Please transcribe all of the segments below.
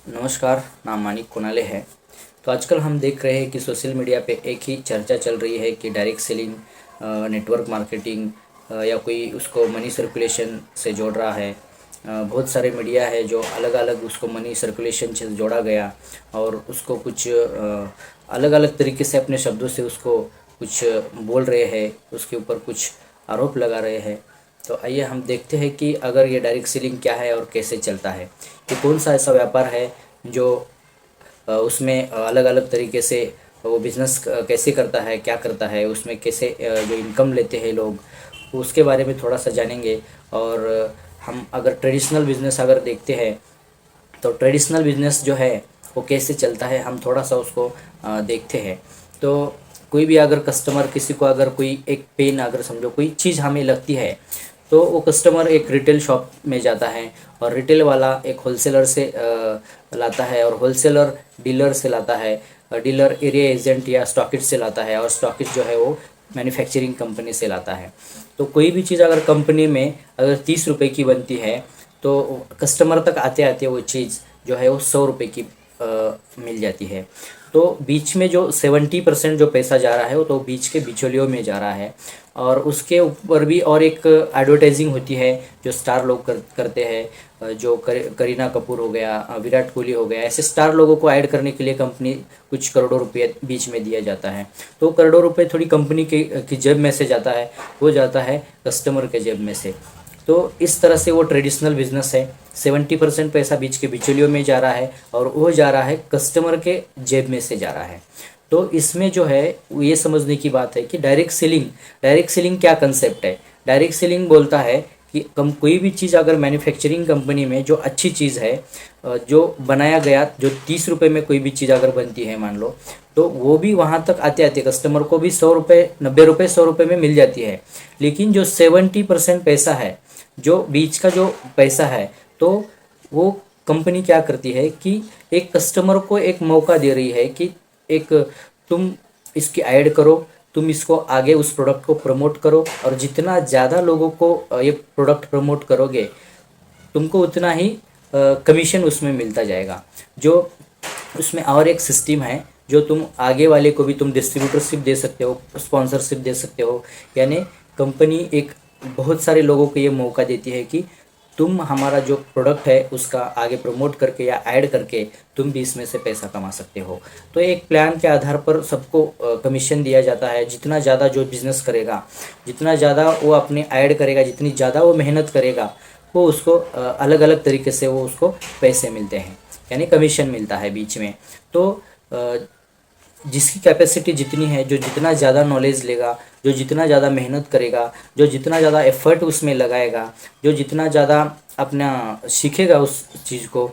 नमस्कार। नाम मानिक कोनाले है। तो आजकल हम देख रहे हैं कि सोशल मीडिया पे एक ही चर्चा चल रही है कि डायरेक्ट सेलिंग, नेटवर्क मार्केटिंग, या कोई उसको मनी सर्कुलेशन से जोड़ रहा है। बहुत सारे मीडिया है जो अलग अलग उसको मनी सर्कुलेशन से जोड़ा गया और उसको कुछ अलग अलग तरीके से अपने शब्दों से उसको कुछ बोल रहे हैं, उसके ऊपर कुछ आरोप लगा रहे हैं। तो आइए हम देखते हैं कि अगर ये डायरेक्ट सेलिंग क्या है और कैसे चलता है। ये कौन सा ऐसा व्यापार है जो उसमें अलग अलग तरीके से वो बिज़नेस कैसे करता है, क्या करता है, उसमें कैसे जो इनकम लेते हैं लोग, उसके बारे में थोड़ा सा जानेंगे। और हम अगर ट्रेडिशनल बिज़नेस अगर देखते हैं तो ट्रेडिशनल बिज़नेस जो है वो कैसे चलता है, हम थोड़ा सा उसको देखते हैं। तो कोई भी अगर कस्टमर, किसी को अगर कोई एक पेन, अगर समझो कोई चीज़ हमें लगती है, तो वो कस्टमर एक रिटेल शॉप में जाता है और रिटेल वाला एक होलसेलर से लाता है और होलसेलर डीलर से लाता है, डीलर एरिया एजेंट या स्टॉकिस्ट से लाता है और स्टॉकिस्ट जो है वो मैन्युफैक्चरिंग कंपनी से लाता है। तो कोई भी चीज़ अगर कंपनी में अगर 30 रुपए की बनती है तो कस्टमर तक आते आते वो चीज़ जो है वो 100 रुपए की मिल जाती है। तो बीच में जो 70% जो पैसा जा रहा है वो तो बीच के बिचौलियों में जा रहा है। और उसके ऊपर भी और एक एडवर्टाइजिंग होती है जो स्टार लोग करते हैं, जो करीना कपूर हो गया, विराट कोहली हो गया, ऐसे स्टार लोगों को ऐड करने के लिए कंपनी कुछ करोड़ों रुपये बीच में दिया जाता है। तो करोड़ों रुपए थोड़ी कंपनी की जेब में से जाता है, वो जाता है कस्टमर के जेब में से। तो इस तरह से वो ट्रेडिशनल बिजनेस है। 70% पैसा बीच के बिचौलियों में जा रहा है और वो जा रहा है कस्टमर के जेब में से जा रहा है। तो इसमें जो है वो ये समझने की बात है कि डायरेक्ट सेलिंग क्या कंसेप्ट है। डायरेक्ट सेलिंग बोलता है कि कम कोई भी चीज़ अगर मैन्युफैक्चरिंग कंपनी में जो अच्छी चीज़ है, जो बनाया गया, जो 30 रुपये में कोई भी चीज़ अगर बनती है मान लो, तो वो भी वहाँ तक आते आते कस्टमर को भी 100 रुपये, 90 रुपये, 100 रुपये में मिल जाती है। लेकिन जो 70% पैसा है, जो बीच का जो पैसा है, तो वो कंपनी क्या करती है कि एक कस्टमर को एक मौका दे रही है कि एक तुम इसकी ऐड करो, तुम इसको आगे उस प्रोडक्ट को प्रमोट करो और जितना ज़्यादा लोगों को ये प्रोडक्ट प्रमोट करोगे तुमको उतना ही कमीशन उसमें मिलता जाएगा। जो उसमें और एक सिस्टम है जो तुम आगे वाले को भी तुम डिस्ट्रीब्यूटरशिप दे सकते हो, स्पॉन्सरशिप दे सकते हो। यानी कंपनी एक बहुत सारे लोगों को ये मौका देती है कि तुम हमारा जो प्रोडक्ट है उसका आगे प्रमोट करके या ऐड करके तुम भी इसमें से पैसा कमा सकते हो। तो एक प्लान के आधार पर सबको कमीशन दिया जाता है। जितना ज़्यादा जो बिज़नेस करेगा, जितना ज़्यादा वो अपने ऐड करेगा, जितनी ज़्यादा वो मेहनत करेगा, वो उसको अलग अलग तरीके से वो उसको पैसे मिलते हैं, यानी कमीशन मिलता है बीच में। तो जिसकी कैपेसिटी जितनी है, जो जितना ज़्यादा नॉलेज लेगा, जो जितना ज़्यादा मेहनत करेगा, जो जितना ज़्यादा एफर्ट उसमें लगाएगा, जो जितना ज़्यादा अपना सीखेगा उस चीज़ को,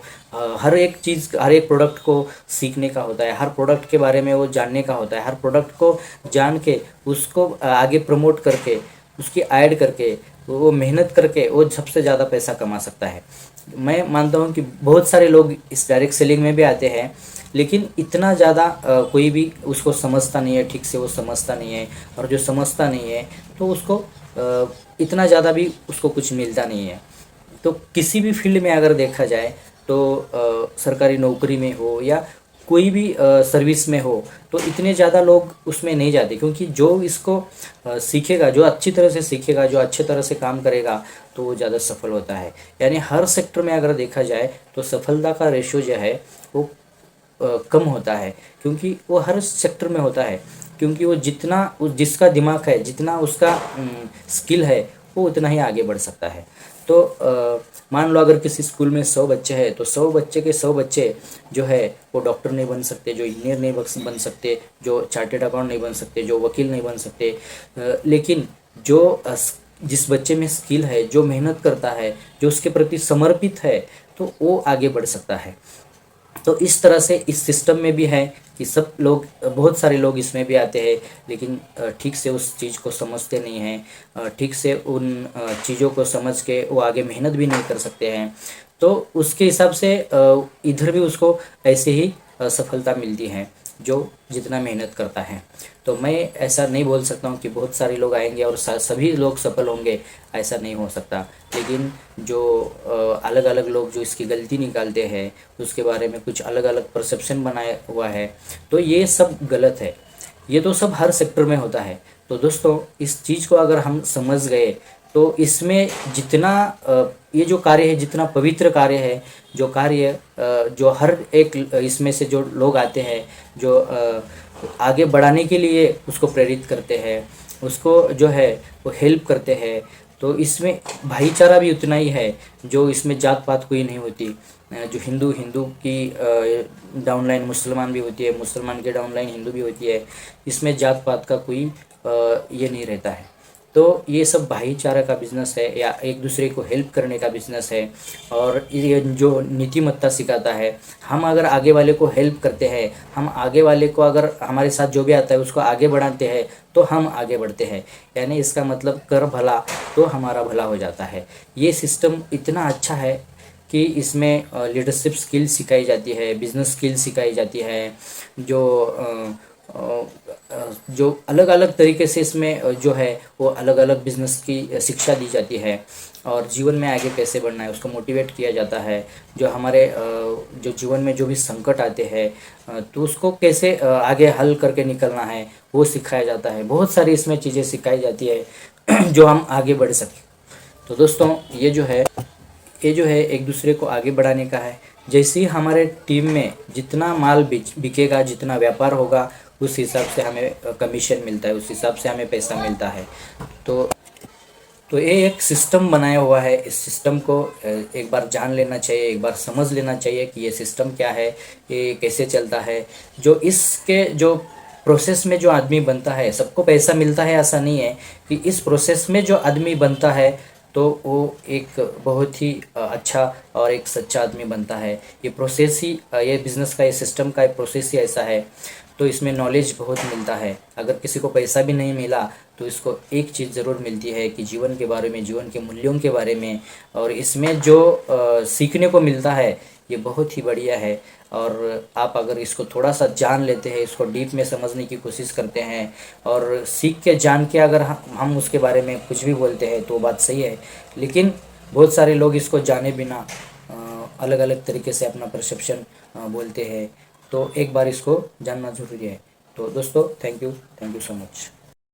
हर एक चीज़, हर एक प्रोडक्ट को सीखने का होता है, हर प्रोडक्ट के बारे में वो जानने का होता है, हर प्रोडक्ट को जान के उसको आगे प्रमोट करके, उसकी ऐड करके, वो मेहनत करके वो सबसे ज़्यादा पैसा कमा सकता है। मैं मानता हूँ कि बहुत सारे लोग इस डायरेक्ट सेलिंग में भी आते हैं, लेकिन इतना ज़्यादा कोई भी उसको समझता नहीं है, ठीक से वो समझता नहीं है। और जो समझता नहीं है तो उसको इतना ज़्यादा भी उसको कुछ मिलता नहीं है। तो किसी भी फील्ड में अगर देखा जाए तो सरकारी नौकरी में हो या कोई भी सर्विस में हो, तो इतने ज़्यादा लोग उसमें नहीं जाते, क्योंकि जो इसको सीखेगा, जो अच्छी तरह से सीखेगा, जो अच्छे तरह से काम करेगा, तो वो ज़्यादा सफल होता है। यानी हर सेक्टर में अगर देखा जाए तो सफलता का रेशो जो है वो कम होता है, क्योंकि वो हर सेक्टर में होता है। क्योंकि वो जितना जिसका दिमाग है, जितना उसका स्किल है, वो उतना ही आगे बढ़ सकता है। तो मान लो अगर किसी स्कूल में 100 बच्चे हैं तो 100 बच्चे के 100 बच्चे जो है वो डॉक्टर नहीं बन सकते, जो इंजीनियर नहीं बन सकते, जो चार्टेड अकाउंट नहीं बन सकते, जो वकील नहीं बन सकते। लेकिन जो जिस बच्चे में स्किल है, जो मेहनत करता है, जो उसके प्रति समर्पित है, तो वो आगे बढ़ सकता है। तो इस तरह से इस सिस्टम में भी है कि सब लोग, बहुत सारे लोग इसमें भी आते हैं, लेकिन ठीक से उस चीज़ को समझते नहीं हैं, ठीक से उन चीज़ों को समझ के वो आगे मेहनत भी नहीं कर सकते हैं। तो उसके हिसाब से इधर भी उसको ऐसे ही सफलता मिलती है। जो जितना मेहनत करता है। तो मैं ऐसा नहीं बोल सकता हूँ कि बहुत सारे लोग आएंगे और सभी लोग सफल होंगे, ऐसा नहीं हो सकता। लेकिन जो अलग अलग लोग जो इसकी गलती निकालते हैं, उसके बारे में कुछ अलग अलग परसेप्शन बनाया हुआ है, तो ये सब गलत है। ये तो सब हर सेक्टर में होता है। तो दोस्तों, इस चीज़ को अगर हम समझ गए तो इसमें जितना ये जो कार्य है, जितना पवित्र कार्य है, जो कार्य जो हर एक इसमें से जो लोग आते हैं, जो आगे बढ़ाने के लिए उसको प्रेरित करते हैं, उसको जो है वो हेल्प करते हैं, तो इसमें भाईचारा भी उतना ही है। जो इसमें जात पात कोई नहीं होती। जो हिंदू हिंदू की डाउनलाइन मुसलमान भी होती है, मुसलमान के डाउनलाइन हिंदू भी होती है। इसमें जात पात का कोई ये नहीं रहता है। तो ये सब भाईचारा का बिजनेस है, या एक दूसरे को हेल्प करने का बिजनेस है। और ये जो नीतिमत्ता सिखाता है, हम अगर आगे वाले को हेल्प करते हैं, हम आगे वाले को अगर हमारे साथ जो भी आता है उसको आगे बढ़ाते हैं, तो हम आगे बढ़ते हैं। यानी इसका मतलब कर भला तो हमारा भला हो जाता है। ये सिस्टम इतना अच्छा है कि इसमें लीडरशिप स्किल सिखाई जाती है, बिजनेस स्किल सिखाई जाती है, जो जो अलग अलग तरीके से इसमें जो है वो अलग अलग बिजनेस की शिक्षा दी जाती है। और जीवन में आगे कैसे बढ़ना है उसको मोटिवेट किया जाता है। जो हमारे जो जीवन में जो भी संकट आते हैं, तो उसको कैसे आगे हल करके निकलना है वो सिखाया जाता है। बहुत सारी इसमें चीज़ें सिखाई जाती है जो हम आगे बढ़ सकें। तो दोस्तों, ये जो है एक दूसरे को आगे बढ़ाने का है। जैसे ही हमारे टीम में जितना माल बिकेगा, जितना व्यापार होगा, उस हिसाब से हमें कमीशन मिलता है, उस हिसाब से हमें पैसा मिलता है। तो ये एक सिस्टम बनाया हुआ है। इस सिस्टम को एक बार जान लेना चाहिए, एक बार समझ लेना चाहिए कि ये सिस्टम क्या है, ये कैसे चलता है। जो इसके जो प्रोसेस में जो आदमी बनता है, सबको पैसा मिलता है ऐसा नहीं है, कि इस प्रोसेस में जो आदमी बनता है तो वो एक बहुत ही अच्छा और एक सच्चा आदमी बनता है। ये प्रोसेस ही ये बिज़नेस का, ये सिस्टम का प्रोसेस ही ऐसा है। तो इसमें नॉलेज बहुत मिलता है। अगर किसी को पैसा भी नहीं मिला तो इसको एक चीज़ ज़रूर मिलती है कि जीवन के बारे में, जीवन के मूल्यों के बारे में। और इसमें जो सीखने को मिलता है ये बहुत ही बढ़िया है। और आप अगर इसको थोड़ा सा जान लेते हैं, इसको डीप में समझने की कोशिश करते हैं, और सीख के जान के अगर हम उसके बारे में कुछ भी बोलते हैं तो बात सही है। लेकिन बहुत सारे लोग इसको जाने बिना अलग अलग तरीके से अपना परसेप्शन बोलते हैं। तो एक बार इसको जानना ज़रूरी है। तो दोस्तों, थैंक यू सो मच।